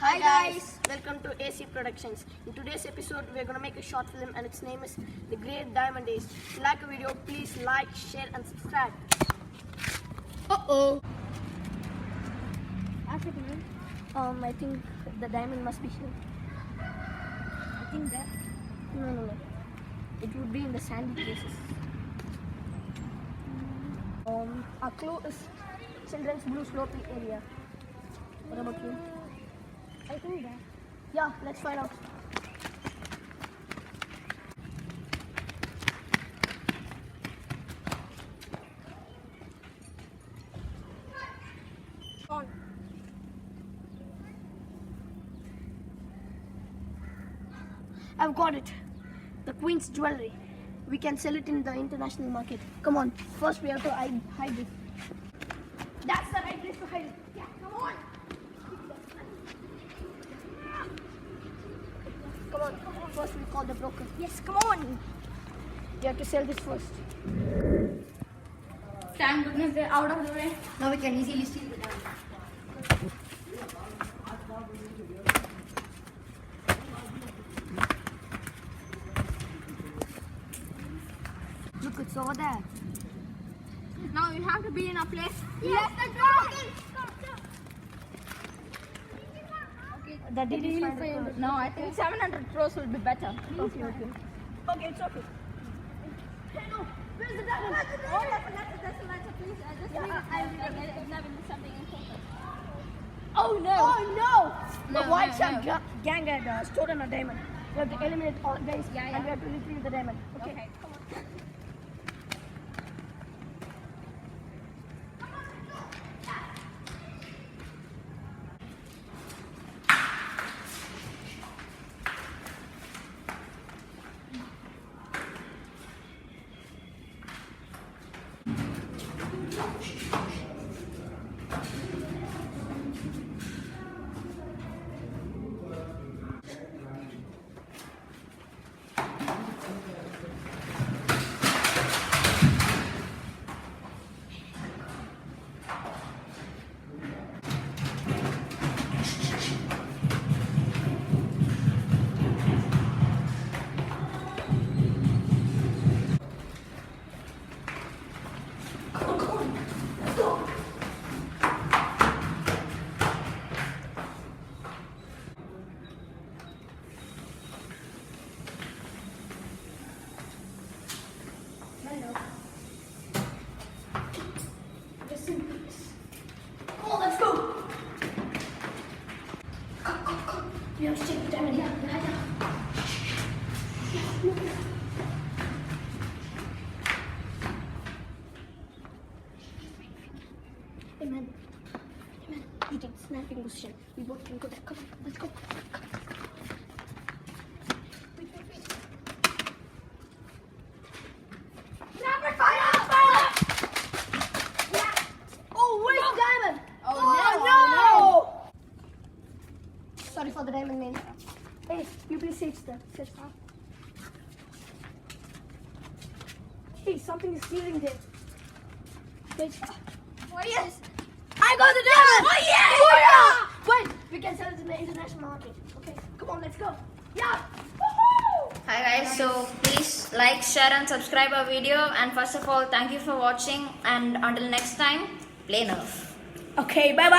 Hi guys, welcome to ACSY Productions. In today's episode, we are going to make a short film and its name is The Great Diamond Heist. If you like the video, please like, share and subscribe. I think the diamond must be here. I think that. No. It would be in the sandy places. Our clue is children's blue slopey area. What about you? I think that. Yeah, let's find out. On. I've got it. The Queen's jewelry. We can sell it in the international market. Come on. First we have to hide it. That's the right place to hide it. Yeah, come on. Come on. First we call the broker. Yes, come on. You have to sell this first. Thank goodness they're out of the way. Now we can easily steal the diamond. Look, it's over there. Now you have to be in a place. Yes, let's go. Okay, That did really find failed. it. No, I think 700 crores will be better. Okay, it's okay. Hey, no, where's the diamond? Oh, that's please. I just need something important. Oh no! The No, white no, shark no. gang had stolen a diamond. We have to eliminate all guys Yeah. and we have to retrieve the diamond. Okay, come on. Oh, let's go! Come. We have to check the diamond. Yeah. Hey man, you take the snapping position. We both can go there. Come on, let's go. Wait. Snapper, fire! Yeah. Oh, where's the diamond? Oh, no! Sorry for the diamond, man. Hey, you please search the car. Hey, something is stealing there. Wait. Oh yes! I got the diamond! Oh, yes! Oh, yeah! Wait, we can sell it in the international market. Okay, come on, let's go. Yeah! Woohoo! Hi guys, so please like, share and subscribe our video, and first of all thank you for watching, and until next time, play Nerf. Okay, bye.